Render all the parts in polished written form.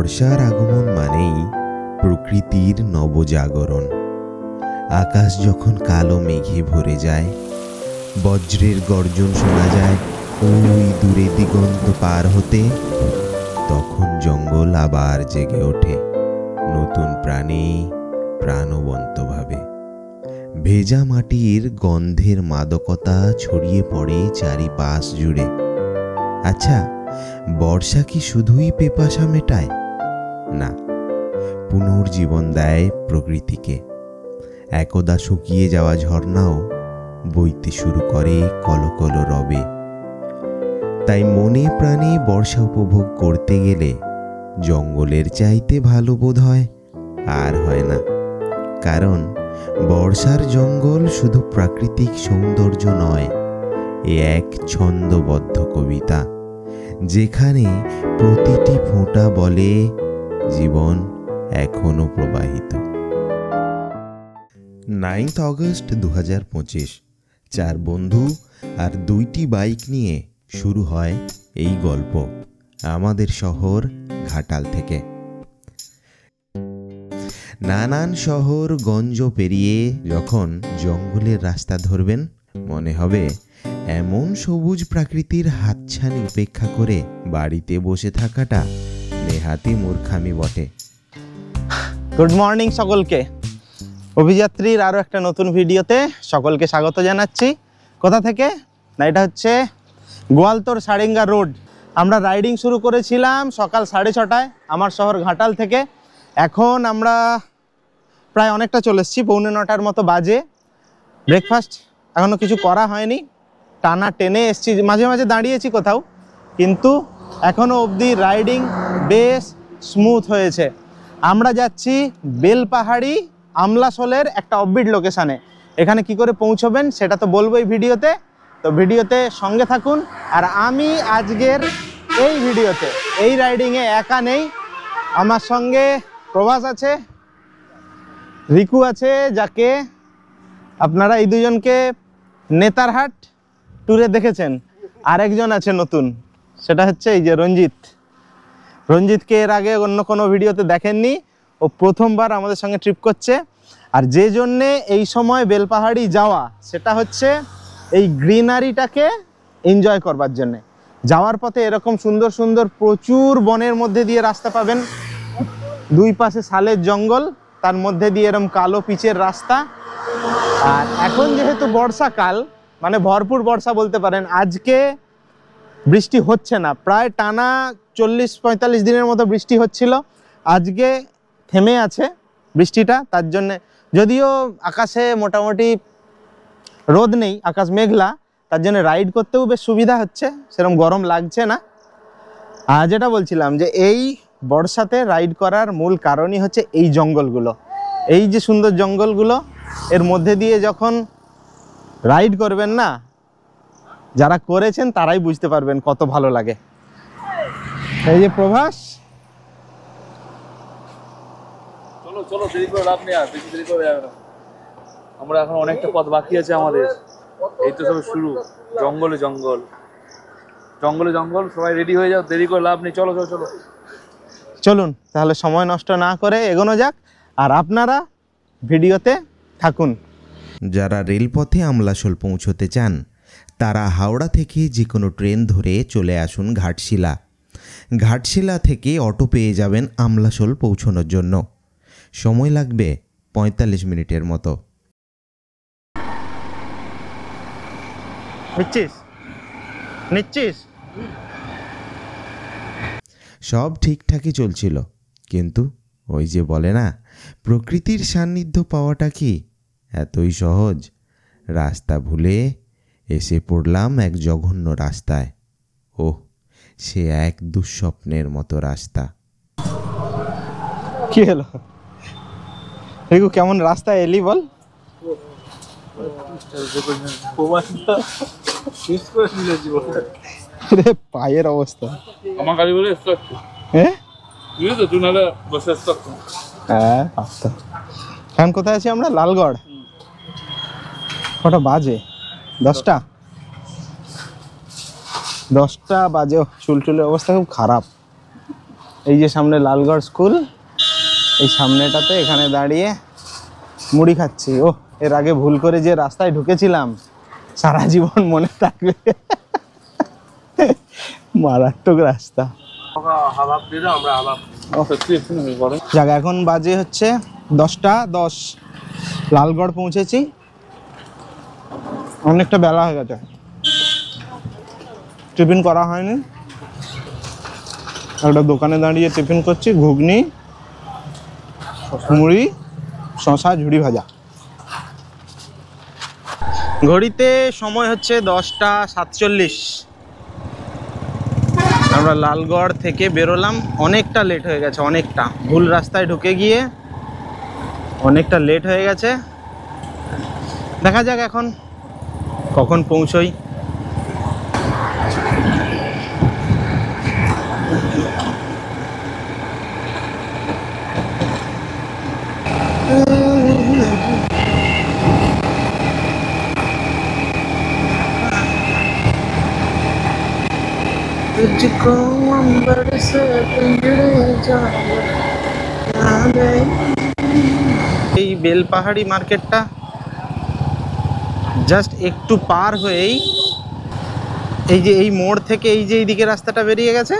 বর্ষার আগমন মানেই প্রকৃতির নবজাগরণ। আকাশ যখন কালো মেঘে ভরে যায়, বজ্রের গর্জন শোনা যায় ওই দূরে দিগন্ত পার হতে, তখন জঙ্গল আবার জেগে ওঠে নতুন প্রাণে, প্রাণবন্তভাবে। ভেজা মাটির গন্ধের মাদকতা ছড়িয়ে পড়ে চারিপাশ জুড়ে। আচ্ছা, বর্ষা কি শুধুই পিপাসা মেটায়? না, পুনর্জীবন দেয় প্রকৃতিকে। একদা শুকিয়ে যাওয়া ঝর্ণাও বইতে শুরু করে কলকল রবে। তাই মনে প্রাণে বর্ষা উপভোগ করতে গেলে জঙ্গলের চাইতে ভালো বোধ হয় আর হয় না। কারণ বর্ষার জঙ্গল শুধু প্রাকৃতিক সৌন্দর্য নয়, এ এক ছন্দবদ্ধ কবিতা, যেখানে প্রতিটি ফোঁটা বলে জীবন এখনো প্রবাহিত। 9 অগস্ট 2025, 4 বন্ধু আর 2টি বাইক নিয়ে শুরু হয় এই গল্প আমাদের শহর ঘাটাল থেকে। নানান শহর গঞ্জ পেরিয়ে যখন জঙ্গলের রাস্তা ধরবেন, মনে হবে এমন সবুজ প্রাকৃতির হাতছানি উপেক্ষা করে বাড়িতে বসে থাকাটা নেহাতি মূর্খামি বটে। গুড মর্নিং সকলকে। অভিযাত্রীর আরও একটা নতুন ভিডিওতে সকলকে স্বাগত জানাচ্ছি। কোথা থেকে না, এটা হচ্ছে গোয়ালতোড় সারেঙ্গা রোড। আমরা রাইডিং শুরু করেছিলাম সকাল 6:30টায় আমার শহর ঘাটাল থেকে। এখন আমরা প্রায় অনেকটা চলে এসেছি, 8:45 মতো বাজে। ব্রেকফাস্ট এখনও কিছু করা হয়নি, টানা টেনে এসেছি, মাঝে মাঝে দাঁড়িয়েছি কোথাও, কিন্তু এখনও অবধি রাইডিং বেশ স্মুথ হয়েছে। আমরা যাচ্ছি বেলপাহাড়ি আমলাশোলের একটা অফবিট লোকেশানে। এখানে কি করে পৌঁছবেন সেটা তো বলবো এই ভিডিওতে, তো ভিডিওতে সঙ্গে থাকুন। আর আমি আজকের এই ভিডিওতে এই রাইডিংয়ে একা নেই, আমার সঙ্গে প্রভাস আছে, রিকু আছে, যাকে আপনারা এই দুজনকে নেতারহাট ট্যুরে দেখেছেন। আরেকজন আছে নতুন, সেটা হচ্ছে এই যে রঞ্জিত। রঞ্জিতকে এর আগে অন্য কোনো ভিডিওতে দেখেননি, ও প্রথমবার আমাদের সঙ্গে ট্রিপ করছে। আর যে জন্যে এই সময় বেলপাহাড়ি যাওয়া, সেটা হচ্ছে এই গ্রিনারিটাকে এনজয় করবার জন্যে। যাওয়ার পথে এরকম সুন্দর সুন্দর প্রচুর বনের মধ্যে দিয়ে রাস্তা পাবেন, দুই পাশে শালের জঙ্গল, তার মধ্যে দিয়ে এরকম কালো পিচের রাস্তা। আর এখন যেহেতু বর্ষাকাল, মানে ভরপুর বর্ষা বলতে পারেন, আজকে বৃষ্টি হচ্ছে না, প্রায় টানা 40-45 দিনের মতো বৃষ্টি হচ্ছিল। আজকে থেমে আছে বৃষ্টিটা, তার জন্যে যদিও আকাশে মোটামুটি রোদ নেই, আকাশ মেঘলা, তার জন্য রাইড করতেও বেশ সুবিধা হচ্ছে, সেরকম গরম লাগছে না। আর যেটা বলছিলাম যে এই বর্ষাতে রাইড করার মূল কারণই হচ্ছে এই জঙ্গলগুলো, এই যে সুন্দর জঙ্গলগুলো, এর মধ্যে দিয়ে যখন রাইড করবেন না, যারা করেছেন তারাই বুঝতে পারবেন কত ভালো লাগে। এই যে প্রভাস, চলো চলো, দেরি করে লাভ নেই, আর বেশি দেরি করে যাবে না। আমরা এখন অনেকটা পথ বাকি আছে আমাদের, এই তো সব শুরু। জঙ্গলে জঙ্গল, জঙ্গলে জঙ্গল, সবাই রেডি হয়ে যাও, দেরি করে লাভ নেই। চলো চলো চলো, চলুন তাহলে সময় নষ্ট না করে এগোনো যাক, আর আপনারা ভিডিওতে থাকুন। যারা রেলপথে আমলাশোল পৌঁছতে চান, তারা হাওড়া থেকে যে কোনো ট্রেন ধরে চলে আসুন ঘাটশিলা। ঘাটশিলা থেকে অটো পেয়ে যাবেন আমলাশোল পৌঁছানোর জন্য। সময় লাগবে 45 মিনিটের মতো। নিচ্ছিস? সব ঠিকঠাকই চলছিল, কিন্তু ওই যে বলে না, প্রকৃতির সান্নিধ্য পাওয়াটা কি এতই সহজ? রাস্তা ভুলে এসে পড়লাম এক জঘন্য রাস্তায়। ওহ, সে এক দুঃস্বপ্নের মতো রাস্তা। কি হলো রিকু, কেমন রাস্তায় এলি বল? পায়ের অবস্থা আমার গাড়ি বলে হ্যাঁ, এখন কোথায় আছি আমরা? লালগড়। কটা বাজে? 10টা বাজে। চুলটুলের অবস্থা খুব খারাপ। এই যে সামনে লালগড় স্কুল, এই সামনেটাতে এখানে দাঁড়িয়ে মুড়ি খাচ্ছি। ও এর আগে ভুল করে যে রাস্তায় ঢুকেছিলাম সারা জীবন মনে থাকবে। মারাত্মক রাস্তা। যাক, এখন বাজে হচ্ছে 10টা 10। লালগড় পৌঁছেছি, অনেকটা বেলা হয়ে গেছে, টিফিন করা হয়নি। একটা দোকানে দাঁড়িয়ে টিফিন করছি, ঘুগনি, মুড়ি, শশা, ঝুড়ি ভাজা। ঘড়িতে সময় হচ্ছে 10টা 47। আমরা লালগড় থেকে বেরোলাম, অনেকটা লেট হয়ে গেছে, অনেকটা ভুল রাস্তায় ঢুকে গিয়ে অনেকটা লেট হয়ে গেছে। দেখা যাক এখন কখন পৌঁছই। এই বেলপাহাড়ি মার্কেটটা জাস্ট একটু পার হয়েই এই যে এই মোড় থেকে এই যে এইদিকে রাস্তাটা বেরিয়ে গেছে,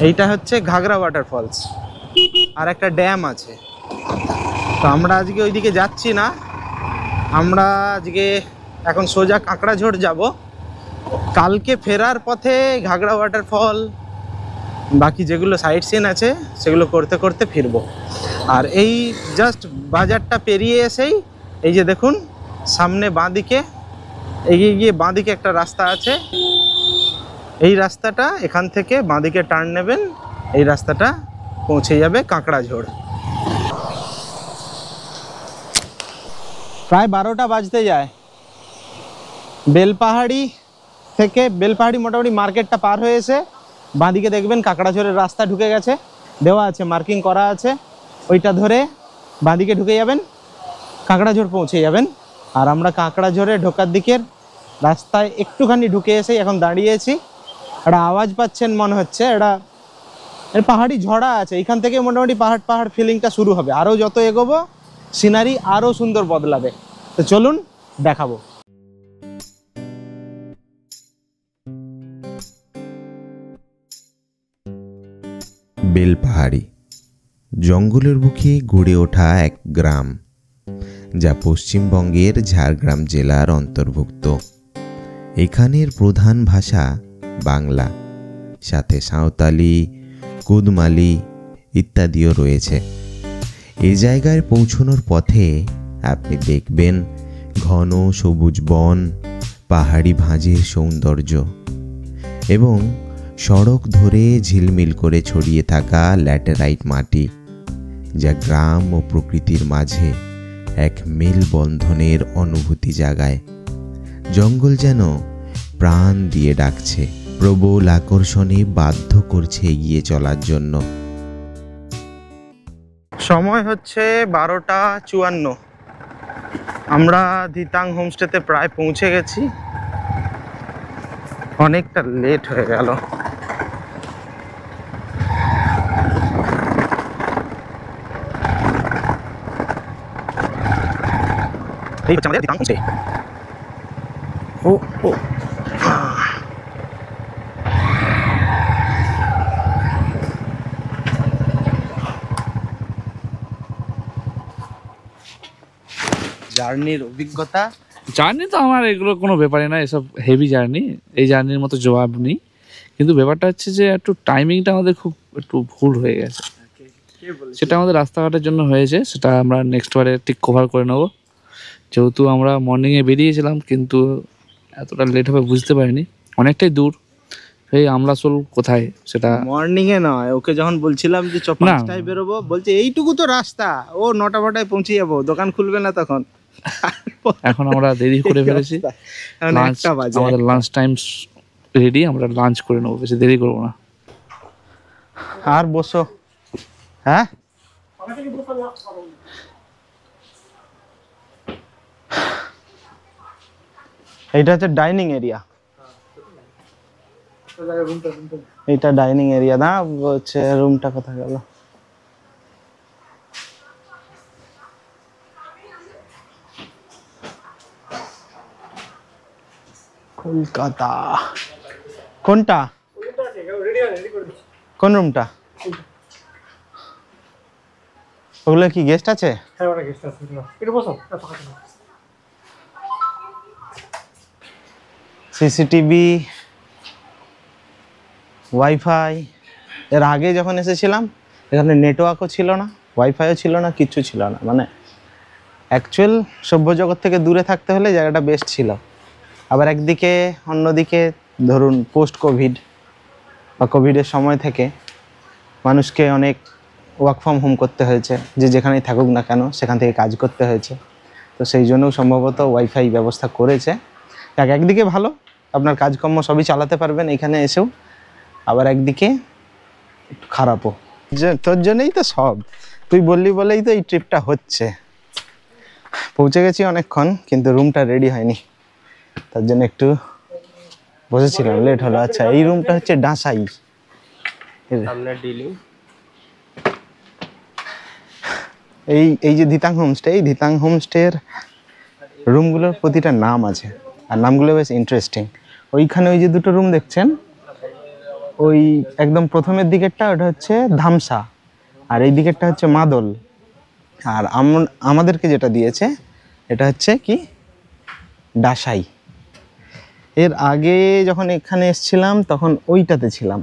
এইটা হচ্ছে ঘাগরা ওয়াটারফলস, আর একটা ড্যাম আছে। তো আমরা আজকে ওইদিকে যাচ্ছি না, আমরা আজকে এখন সোজা কাঁকড়াঝোড় যাব। কালকে ফেরার পথে ঘাগরা ওয়াটারফল বাকি যেগুলো সাইট সিন আছে সেগুলো করতে করতে ফিরবো। আর এই জাস্ট বাজারটা পেরিয়ে এসেই এই যে দেখুন সামনে বাঁদিকে এগিয়ে গিয়ে বাঁদিকে একটা রাস্তা আছে, এই রাস্তাটা এখান থেকে বাঁদিকে টার্ন নেবেন, এই রাস্তাটা পৌঁছে যাবে কাঁকড়াঝোড়। প্রায় 12টা বাজতে যায়। বেলপাহাড়ি থেকে বেলপাহাড়ি মোটামুটি মার্কেটটা পার হয়ে এসে বাঁদিকে দেখবেন কাঁকড়াঝোড়ের রাস্তা ঢুকে গেছে, দেওয়া আছে, মার্কিং করা আছে, ওইটা ধরে বাঁদিকে ঢুকে যাবেন, কাঁকড়াঝোড় পৌঁছে যাবেন। আর আমরা কাঁকড়াঝোড়ে ঢোকার দিকের রাস্তায় একটুখানি ঢুকে এসেই এখন দাঁড়িয়েছি। একটা আওয়াজ পাচ্ছেন মনে হচ্ছে, এর পাহাড়ি ঝড়া আছে, এখান থেকে মোটামুটি পাহাড় পাহাড় ফিলিংটা শুরু হবে। আরও যত এগোবো সিনারি আরও সুন্দর বদলাবে। তো চলুন দেখাবো। বেলপাহাড়ি জঙ্গলের বুকে গড়ে ওঠা এক গ্রাম, যা পশ্চিমবঙ্গের ঝাড়গ্রাম জেলার অন্তর্ভুক্ত। এখানের প্রধান ভাষা বাংলা, সাথে সাঁওতালি, কুদমালি ইত্যাদিও রয়েছে। এই জায়গায় পৌঁছানোর পথে আপনি দেখবেন ঘন সবুজ বন, পাহাড়ি ভাঁজের সৌন্দর্য এবং সড়ক ধরে ঝিলমিল করে ছড়িয়ে থাকা ল্যাটেরাইট মাটি, যা গ্রাম ও প্রকৃতির মাঝে এক মেলবন্ধনের অনুভূতি জাগায়। জঙ্গল যেন প্রাণ দিয়ে ডাকছে, প্রবল আকর্ষণে বাধ্য করছে এগিয়ে চলার জন্য। সময় হচ্ছে 12টা 54। আমরা ধিতাং হোমস্টেতে প্রায় পৌঁছে গেছি, অনেকটা লেট হয়ে গেল। এই হচ্ছে আমাদের ধিতাং হোমস্টে। ও জার্নির অভিজ্ঞতা। জার্নি তো আমার এগুলো কোনো ব্যাপারই না, এসব হেভি জার্নি, এই জার্নির মতো জবাব নেই। কিন্তু ব্যাপারটা হচ্ছে যে একটু টাইমিংটা আমাদের খুব একটু ভুল হয়ে গেছে, সেটা আমাদের রাস্তাঘাটের জন্য হয়েছে, সেটা আমরা নেক্সট বারে ঠিক কভার করে নেবো। যেহেতু আমরা মর্নিংয়ে বেরিয়েছিলাম কিন্তু এতটা লেট হবে বুঝতে পারিনি, অনেকটাই দূর। এই আমলাসোল কোথায় সেটা মর্নিং এ নয়, ওকে যখন বলছিলাম যে 5টায় বেরোবো, বলছে এইটুকু তো রাস্তা, ও 9টা-10টায় পৌঁছে যাবো, দোকান খুলবে না তখন। এখন আমরা দেরি করে ফেলেছি, আমাদের লাঞ্চ টাইম রেডি, আমরা লাঞ্চ করে নেবো, বেশি দেরি করবো না। আর বসো। হ্যাঁ এইটা হচ্ছে ডাইনিং এরিয়া। এটা ডাইনিং এরিয়া না, হচ্ছে রুমটা কোথায় গেল? কলকাতা কোনটা? কোন রুমটা? ওগুলো কি গেস্ট আছে? CCTV, wifi. এর আগে যখন এসেছিলাম এখানে নেটওয়ার্কও ছিল না, ওয়াইফাইও ছিল না, কিচ্ছু ছিল না। মানে অ্যাকচুয়াল সভ্য জগৎ থেকে দূরে থাকতে হলে জায়গাটা বেস্ট ছিল। আবার একদিকে অন্যদিকে ধরুন পোস্ট কোভিড বা কোভিডের সময় থেকে মানুষকে অনেক ওয়ার্ক ফ্রম হোম করতে হয়েছে, যে যেখানেই থাকুক না কেন সেখান থেকে কাজ করতে হয়েছে। তো সেই জন্যও সম্ভবত ওয়াইফাই ব্যবস্থা করেছে। একদিকে ভালো, আপনার কাজকর্ম সবই চালাতে পারবেন এখানে এসেও, আবার একদিকে একটু খারাপও। তোর জন্যই তো সব, তুই বললি বলেই তো এই ট্রিপটা হচ্ছে। পৌঁছে গেছি অনেকক্ষণ, কিন্তু রুমটা রেডি হয়নি, তার জন্য একটু বসেছিলাম, লেট হলো। আচ্ছা, এই রুমটা হচ্ছে ডাসাই। এই যে ধিতাং হোমস্টে, এই ধিতাং হোমস্টের রুমগুলোর প্রতিটা নাম আছে, আর নামগুলো বেশ ইন্টারেস্টিং। ওইখানে ওই যে দুটো রুম দেখছেন, ওই একদম প্রথমের দিকেরটা ওটা হচ্ছে ধামসা, আর এই দিকেরটা হচ্ছে মাদল। আর আমাদেরকে যেটা দিয়েছে এটা হচ্ছে কি ডাসাই। এর আগে যখন এখানে এসেছিলাম তখন ওইটাতে ছিলাম,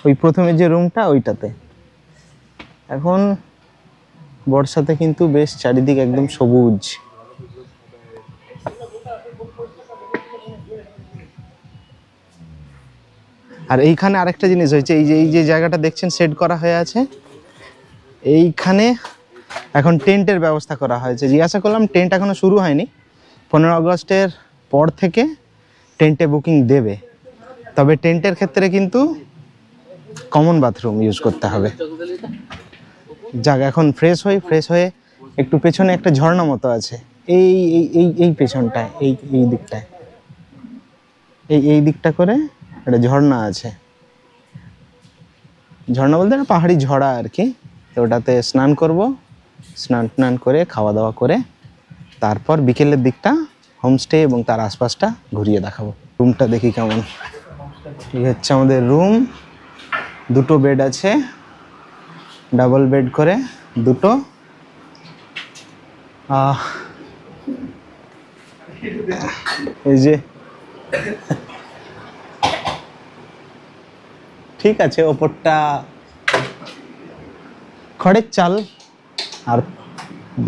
ওই প্রথমের যে রুমটা ওইটাতে। এখন বর্ষাতে কিন্তু বেশ চারিদিক একদম সবুজ। আর এইখানে আরেকটা জিনিস হয়েছে, এই যে জায়গাটা দেখছেন সেট করা হয়ে আছে, এইখানে এখন টেন্টের ব্যবস্থা করা হয়েছে। জিজ্ঞাসা করলাম, টেন্ট এখনো শুরু হয়নি, 15 আগস্টের পর থেকে টেন্টে বুকিং দেবে। তবে টেন্টের ক্ষেত্রে কিন্তু কমন বাথরুম ইউজ করতে হবে। যাক, এখন ফ্রেশ হয়ে একটু পেছনে একটা ঝর্ণা মতো আছে, এই পেছনটায়, এই দিকটায়, এই দিকটা করে একটা ঝর্ণা আছে। ঝর্ণা বলতে একটা পাহাড়ি ঝরা আর কি। তো ওটাতে স্নান করব, স্নান করে খাওয়া দাওয়া করে তারপর বিকেলের দিকটা হোমস্টে এবং তার আশপাশটা ঘুরিয়ে দেখাবো। রুমটা দেখি কেমন। এই হচ্ছে আমাদের রুম, দুটো বেড আছে, ডাবল বেড করে দুটো। এই যে ঠিক আছে, ওপরটা খড়ের চাল, আর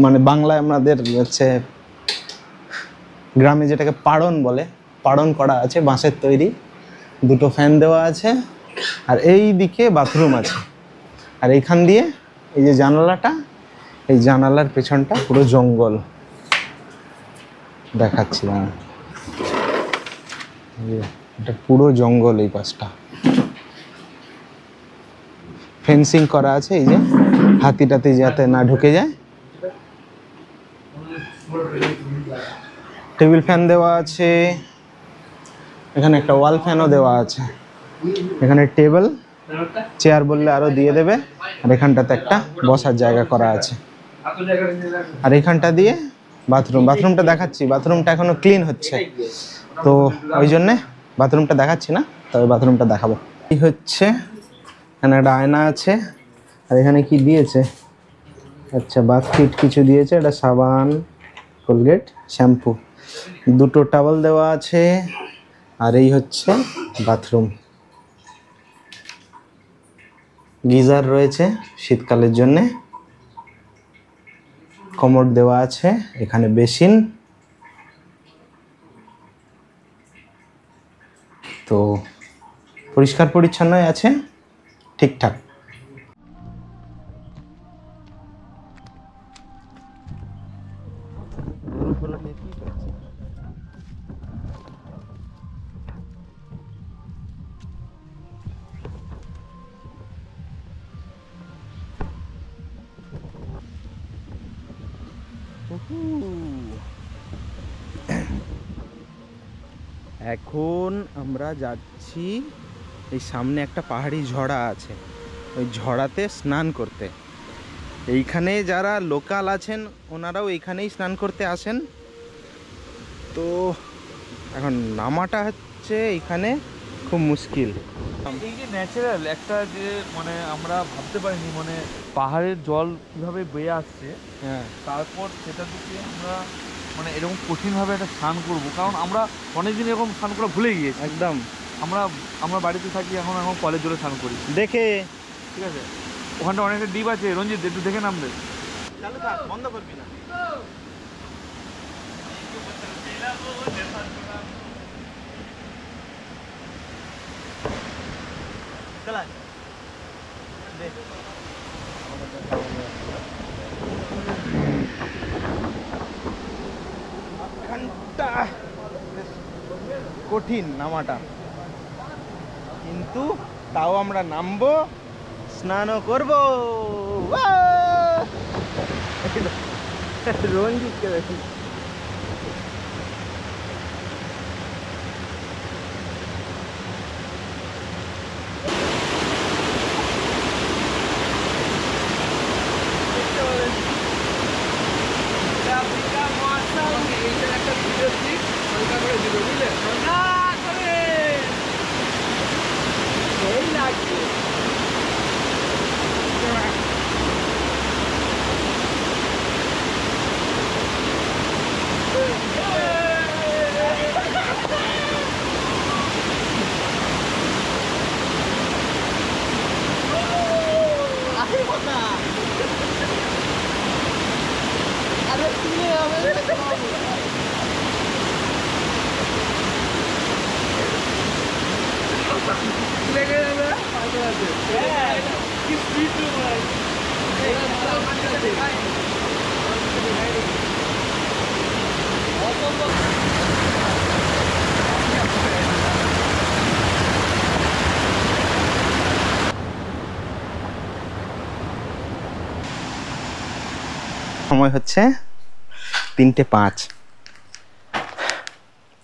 মানে বাংলায় আমাদের হচ্ছে গ্রামে যেটাকে পাড়ন বলে, পাড়ন করা আছে, বাঁশের তৈরি। দুটো ফ্যান দেওয়া আছে, আর এই দিকে বাথরুম আছে। আর এইখান দিয়ে এই যে জানালাটা, এই জানালার পেছনটা পুরো জঙ্গল দেখাচ্ছিলাম। এটা পুরো জঙ্গল, এই পাশটা ফেন্সিং করা আছে, এই যে হাতি টাতি যাতে না ঢুকে যায়। টেবিল ফ্যান দেওয়া আছে, এখানে একটা ওয়াল ফ্যানও দেওয়া আছে। এখানে টেবিল চেয়ার বললে আরো দিয়ে দেবে। আর এখানটাতে একটা বসার জায়গা করা আছে। আর এখানটা দিয়ে বাথরুমটা দেখাচ্ছি। বাথরুমটা এখনো ক্লিন হচ্ছে, তো ওই জন্যে বাথরুমটা দেখাচ্ছি না, তবে বাথরুমটা দেখাবো। এই হচ্ছে, এখানে একটা আয়না আছে। আর এখানে কি দিয়েছে, আচ্ছা বাথ কিট কিছু দিয়েছে, এটা সাবান, কোলগেট, শ্যাম্পু, দুটো টাওয়াল দেওয়া আছে। আর এই হচ্ছে বাথরুম, গিজার রয়েছে শীতকালের জন্যে, কমোড দেওয়া আছে, এখানে বেসিন। তো পরিষ্কার পরিচ্ছন্নই আছে, ঠিকঠাক। এখন আমরা যাচ্ছি এই সামনে একটা পাহাড়ি ঝর্ণা আছে, ওই ঝর্ণাতে স্নান করতে। এইখানে যারা লোকাল আছেন ওনারাও এইখানেই স্নান করতে আসেন। তো এখন নামাটা হচ্ছে এখানে খুব মুশকিল। এই যে ন্যাচারাল একটা যে মানে আমরা ভাবতে পারিনি, মানে পাহাড়ের জল কিভাবে বেয়ে আসছে, হ্যাঁ, তারপর সেটা দিকে আমরা মানে এরকম কঠিনভাবে একটা স্নান করবো, কারণ আমরা অনেকদিন এরকম স্নান করা ভুলে গিয়েছি। একদম। আমরা আমরা বাড়িতে থাকি, এখন এখন কলের জলে স্নান করি, দেখে ঠিক আছে। ওখানটা অনেকটা ডিপ আছে, রঞ্জিত একটু দেখে নামবে। বন্ধ করবি না। কঠিন নামাটা, কিন্তু তাও আমরা নামবো, স্নানও করবো। রঞ্জিতকে দেখুন। সময় হচ্ছে 3:05।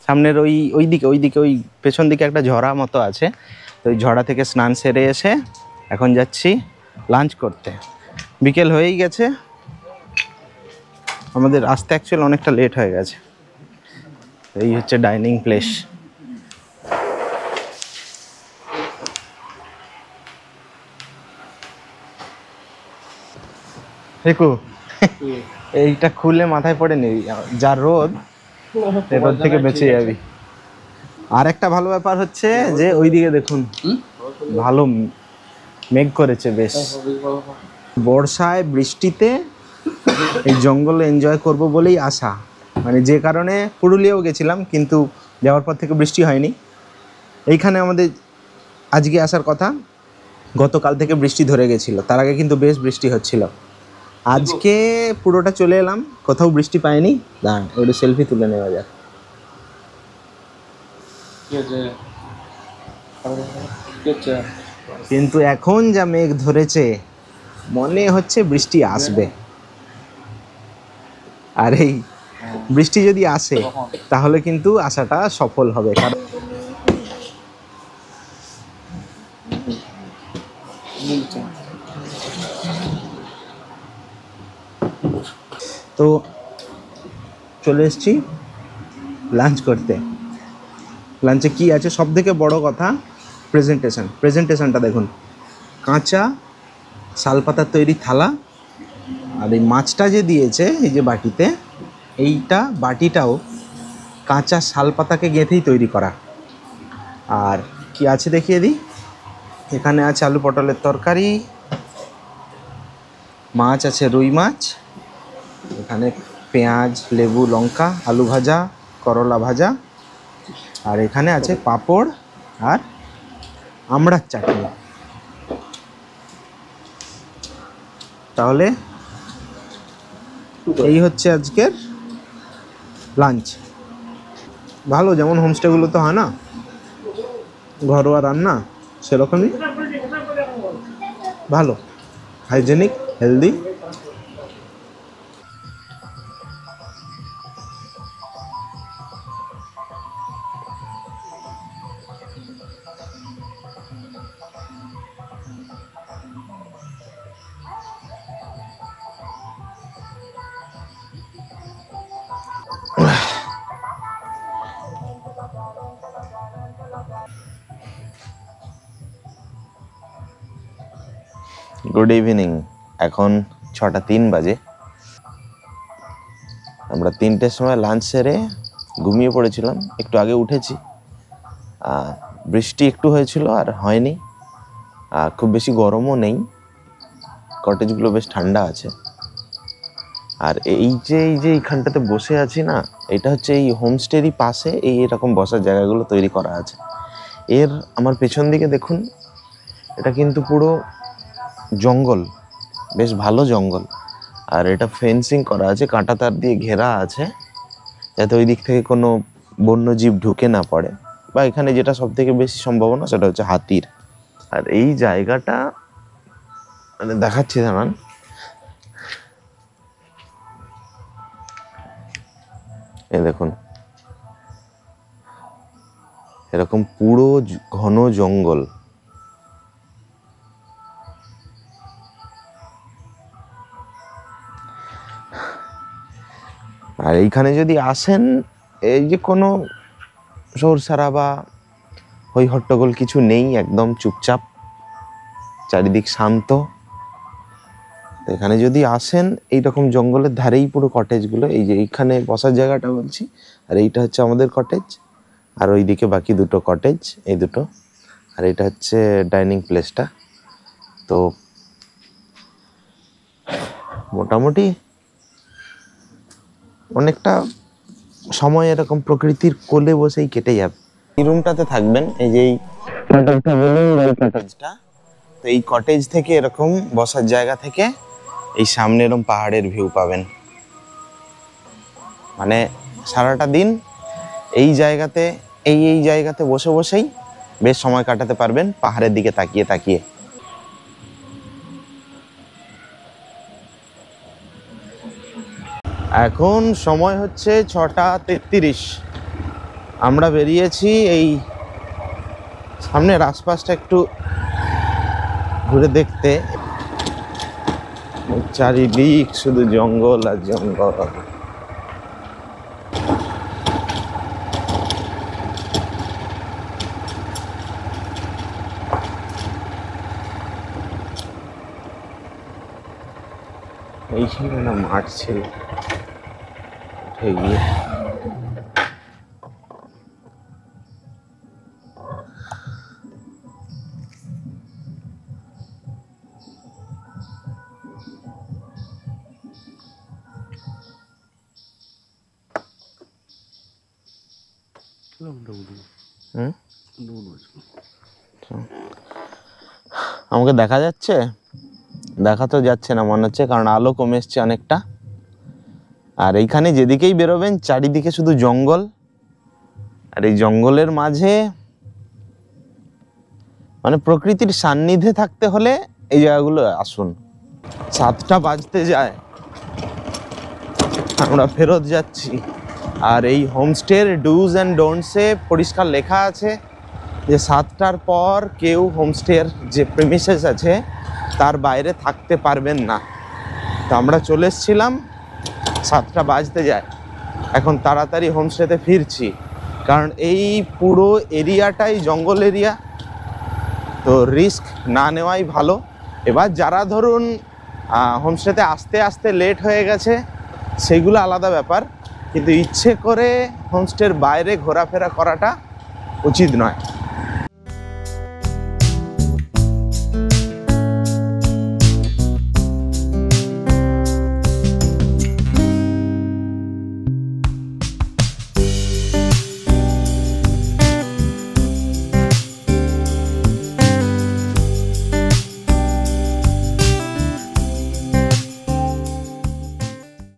সামনের ওইদিকে ওই পেছন দিকে একটা ঝরা মতো আছে, তো ওই ঝরা থেকে স্নান সেরে এসে এখন যাচ্ছি লাঞ্চ করতে। বিকেল হয়েই গেছে, আমাদের আসতে অ্যাকচুয়ালি অনেকটা লেট হয়ে গেছে। এই হচ্ছে ডাইনিং প্লেস। দেখো এইটা খুলে মাথায় পড়ে নেই, যা রোদ, এই রোদ থেকে বেঁচে যাবি। আর একটা ভালো ব্যাপার হচ্ছে যে ওইদিকে দেখুন ভালো মেঘ করেছে বেশ। বর্ষায় বৃষ্টিতে এই জঙ্গল এনজয় করব বলেই আসা, মানে যে কারণে পুরুলিয়াও গেছিলাম, কিন্তু যাওয়ার পর থেকে বৃষ্টি হয়নি। এইখানে আমাদের আজকে আসার কথা, গতকাল থেকে বৃষ্টি ধরে গেছিল, তার আগে কিন্তু বেশ বৃষ্টি হচ্ছিল। আজকে পুরোটা চলে এলাম, কোথাও বৃষ্টি পাইনি। দাঁড়ান একটু সেলফি তুলে নেওয়া যাক। কিন্তু এখন যা মেঘ ধরেছে মনে হচ্ছে বৃষ্টি আসবে। আর এই বৃষ্টি যদি আসে তাহলে কিন্তু আশাটা সফল হবে। কারণ তো চলে এসেছি লাঞ্চ করতে। লাঞ্চে কি আছে, সব থেকে বড় কথা প্রেজেন্টেশনটা দেখুন। কাঁচা শালপাতার তৈরি থালা, আর এই মাছটা যে দিয়েছে এই যে বাটিতে, এইটা বাটিটাও কাঁচা শালপাতাকে গেঁথেই তৈরি করা। আর কি আছে দেখিয়ে দিই, এখানে আছে আলু পটলের তরকারি, মাছ আছে রুই মাছ, এখানে পেঁয়াজ লেবু লঙ্কা আলু ভাজা করলা ভাজা, আর এখানে আছে পাঁপড় আর আমড়ার চাটনি। তাহলে এই হচ্ছে আজকের লাঞ্চ। ভালো, যেমন হোমস্টেগুলোতে হয় না ঘরোয়া রান্না, সেরকমই ভালো, হাইজেনিক, হেলদি। Good evening. এখন 6:03 বাজে। আমরা 3টের সময় লাঞ্চ সেরে ঘুমিয়ে পড়েছিলাম, একটু আগে উঠেছি। বৃষ্টি একটু হয়েছিল আর হয়নি, খুব বেশি গরমও নেই, কটেজগুলো বেশ ঠান্ডা আছে। আর এই যে এইখানটাতে বসে আছি না, এটা হচ্ছে এই হোমস্টেরই পাশে এই এরকম বসার জায়গাগুলো তৈরি করা আছে। আমার পেছন দিকে দেখুন, এটা কিন্তু পুরো জঙ্গল, বেশ ভালো জঙ্গল। আর এটা ফেন্সিং করা আছে, কাঁটা তার দিয়ে ঘেরা আছে, যাতে ওই দিক থেকে কোনো বন্যজীব ঢুকে না পড়ে, বা এখানে যেটা সব থেকে বেশি সম্ভাবনা সেটা হচ্ছে হাতির। আর এই জায়গাটা মানে দেখাচ্ছি, জানান, এই দেখুন, এরকম পুরো ঘন জঙ্গল। আর এইখানে যদি আসেন, এই যে কোনো শোরসারা বা হই হট্টগোল কিছু নেই, একদম চুপচাপ, চারিদিক শান্ত। এখানে যদি আসেন, এইরকম জঙ্গলের ধারেই পুরো কটেজগুলো। এই যে এইখানে বসার জায়গাটা বলছি, আর এইটা হচ্ছে আমাদের কটেজ, আর ওইদিকে বাকি দুটো কটেজ, এই দুটো, আর এটা হচ্ছে ডাইনিং প্লেসটা। তো মোটামুটি অনেকটা সময় এরকম প্রকৃতির কোলে বসেই কেটে যাবে। এই রুমটাতে থাকবেন, এই যে এই কটেজটা, তো এই কটেজ থেকে এরকম বসার জায়গা থেকে এই সামনে এরকম পাহাড়ের ভিউ পাবেন। মানে সারাটা দিন এই জায়গাতে এই জায়গাতে বসে বসেই বেশ সময় কাটাতে পারবেন, পাহাড়ের দিকে তাকিয়ে তাকিয়ে। এখন সময় হচ্ছে 6:33। আমরা বেরিয়েছি এই সামনের আশপাশটা একটু ঘুরে দেখতে। চারিদিক শুধু জঙ্গল আর জঙ্গল। এইখানে না মাঠ ছিল, উঠে গিয়ে আমাকে দেখা যাচ্ছে? দেখা তো যাচ্ছে না মনে হচ্ছে, কারণ আলো কমে এসছে অনেকটা। আর এইখানে যেদিকেই বেরোবেন চারিদিকে শুধু জঙ্গল। আর এই জঙ্গলের মাঝে মানে প্রকৃতির সান্নিধ্যে থাকতে হলে এই জায়গাগুলো আসুন। 7টা বাজতে যায়, আমরা ফেরত যাচ্ছি। আর এই হোমস্টের ডুজ অ্যান্ড ডোন্টসে পরিষ্কার লেখা আছে যে 7টার পর কেউ হোমস্টের যে প্রেমিসেস আছে তার বাইরে থাকতে পারবেন না। তো আমরা চলে এসেছিলাম, 7টা বাজতে যায়, এখন তাড়াতাড়ি হোমস্টেতে ফিরছি, কারণ এই পুরো এরিয়াটাই জঙ্গল এরিয়া, তো রিস্ক না নেওয়াই ভালো। এবার যারা ধরুন হোমস্টেতে আস্তে আস্তে লেট হয়ে গেছে সেইগুলো আলাদা ব্যাপার, কিন্তু ইচ্ছে করে হোমস্টের বাইরে ঘোরাফেরা করাটা উচিত নয়।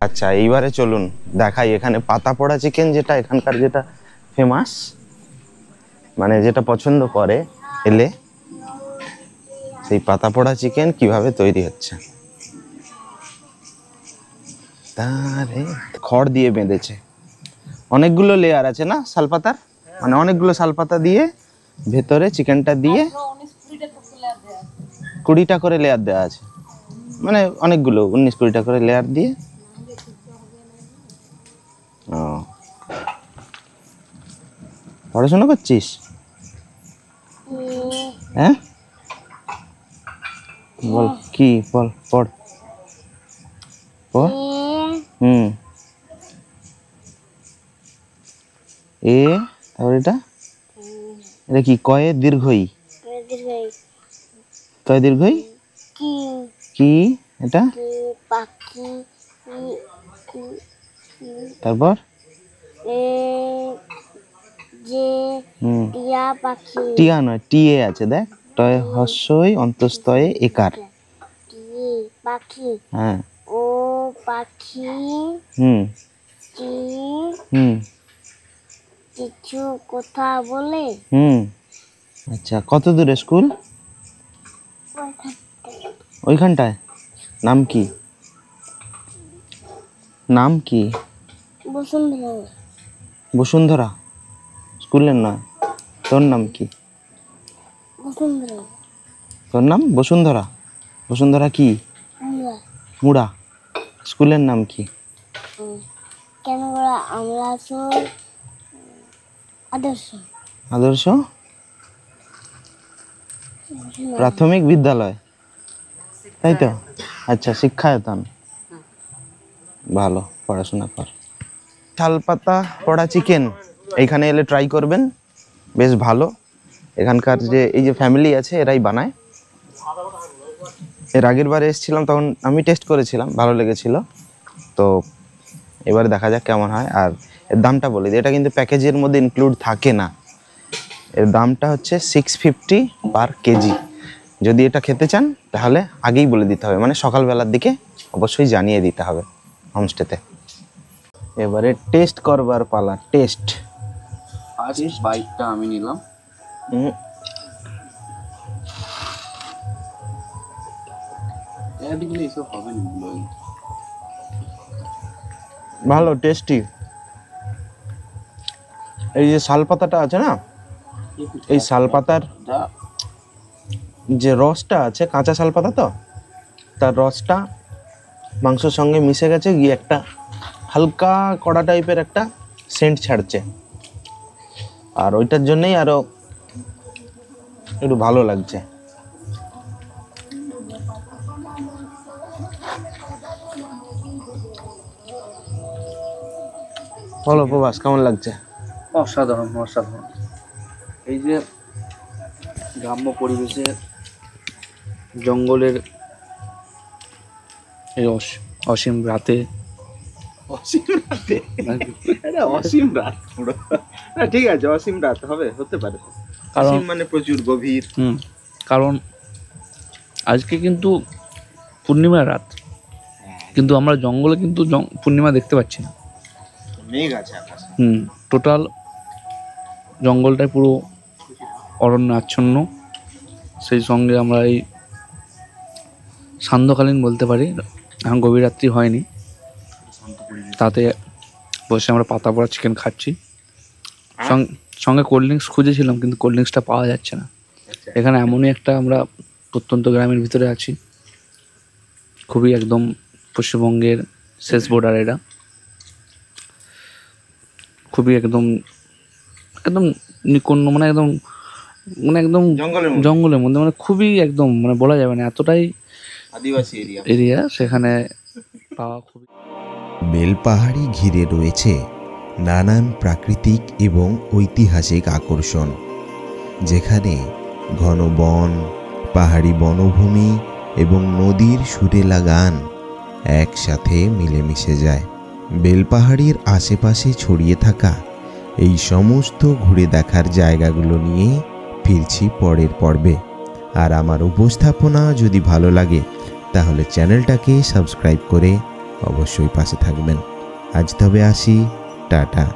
আচ্ছা, এইবারে চলুন দেখাই এখানে পাতা পোড়া চিকেন, যেটা এখানকার যেটা ফেমাস, মানে যেটা পছন্দ করে এলে, সেই পাতা পোড়া চিকেন কিভাবে তৈরি হচ্ছে। তারে খড় দিয়ে বেঁধেছে, অনেকগুলো লেয়ার আছে না শালপাতার, মানে অনেকগুলো শালপাতা দিয়ে ভেতরে চিকেনটা দিয়ে 20টা করে লেয়ার দেওয়া আছে, মানে অনেকগুলো 19-20টা করে লেয়ার দিয়ে। ও, পড়াশোনা করছিস? হ্যাঁ, বল। কি বল, পড় পড়। এ আর এটা এটা কি? কয়ে দীর্ঘই, কয়ে দীর্ঘই কি? এটা তারপর টিয়া নয়, টিয়ে আছে দেখ, টয় হস্যই অন্তস্তয়ে একার। হ্যাঁ ও পাখি কিছু কথা বলে। আচ্ছা, কত দূরে স্কুল? ওইখানটায়। নাম কি? নাম কি? বসুন্ধরা। বসুন্ধরা স্কুলের নয়। তোর নাম কি? বসুন্ধরা। তোর নাম বসুন্ধরা? বসুন্ধরা কি? মুড়া। স্কুলের নাম কি? কেন বলা? আমরা আদর্শ। আদর্শ প্রাথমিক বিদ্যালয়, তাই তো? আচ্ছা, শিক্ষায়তন। ভালো, পড়াশোনা কর। শালপাতা পড়া চিকেন এইখানে এলে ট্রাই করবেন, বেশ ভালো। এখানকার যে এই যে ফ্যামিলি আছে এরাই বানায়। এর আগের বারে এসেছিলাম তখন আমি টেস্ট করেছিলাম, ভালো লেগেছিল। তো এবারে দেখা যাক কেমন হয়। আর এর দামটা বলে দিই, এটা কিন্তু প্যাকেজের মধ্যে ইনক্লুড থাকে না। এর দামটা হচ্ছে 650 পার কেজি। যদি এটা খেতে চান তাহলে আগেই বলে দিতে হবে, মানে সকালবেলার দিকে অবশ্যই জানিয়ে দিতে হবে হোমস্টেতে। এবারে টেস্ট করবার পালা। টেস্ট। ফার্স্ট বাইটটা আমি নিলাম। এইসব হবে না, ভালো, টেস্টি। এই যে শালপাতাটা আছে না, এই শালপাতার যে রসটা আছে, কাঁচা শালপাতা তো, তার রসটা মাংসের সঙ্গে মিশে গেছে, গিয়ে একটা হালকা কড়া টাইপের একটা সেন্ট ছাড়ছে। আর ওইটার জন্যই আরো একটু ভালো লাগছে। বলো প্রভাস, কেমন লাগছে? অসাধারণ অসাধারণ। এই যে গ্রাম্য পরিবেশে জঙ্গলের এই অসীম রাতে, অসীম রাত পুরো। না ঠিক আছে, অসীম রাত হবে, হতে পারে। কারণ মানে প্রচুর গভীর। কারণ আজকে কিন্তু পূর্ণিমার রাত, কিন্তু আমরা জঙ্গলে কিন্তু পূর্ণিমা দেখতে পাচ্ছি না। মেঘ আছে আকাশে। টোটাল জঙ্গলটাই পুরো অরণ্য আচ্ছন্ন। সেই সঙ্গে আমরা এই সান্ধ্যকালীন বলতে পারি, এখন গভীর রাত্রি হয়নি, তাতে বসে আমরা পাতা পড়া চিকেন খাচ্ছি। সঙ্গে কোল্ড ড্রিঙ্কস খুঁজেছিলাম, কিন্তু কোল্ড ড্রিঙ্কসটা পাওয়া যাচ্ছে না। এখানে এমনই একটা আমরা প্রত্যন্ত গ্রামের ভিতরে আছি, খুবই একদম পশ্চিমবঙ্গের শেষ বর্ডার এটা। খুবই একদম একদম নিকন্ন, মানে একদম জঙ্গলের মধ্যে, মানে খুবই একদম মানে বলা যাবে না, এতটাই আদিবাসী এরিয়া সেখানে পাওয়া খুবই। বেলপাহাড়ি ঘিরে রয়েছে নানান প্রাকৃতিক এবং ঐতিহাসিক আকর্ষণ, যেখানে ঘন বন, পাহাড়ি বনভূমি এবং নদীর সুরেলা গান একসাথে মিলেমিশে যায়। বেলপাহাড়ির আশেপাশে ছড়িয়ে থাকা এই সমস্ত ঘুরে দেখার জায়গাগুলো নিয়ে ফিরছি পরের পর্বে। আর আমার উপস্থাপনা যদি ভালো লাগে তাহলে চ্যানেলটাকে সাবস্ক্রাইব করে অবশ্যই পাশে থাকবেন। আজ তবে আসি, টাটা।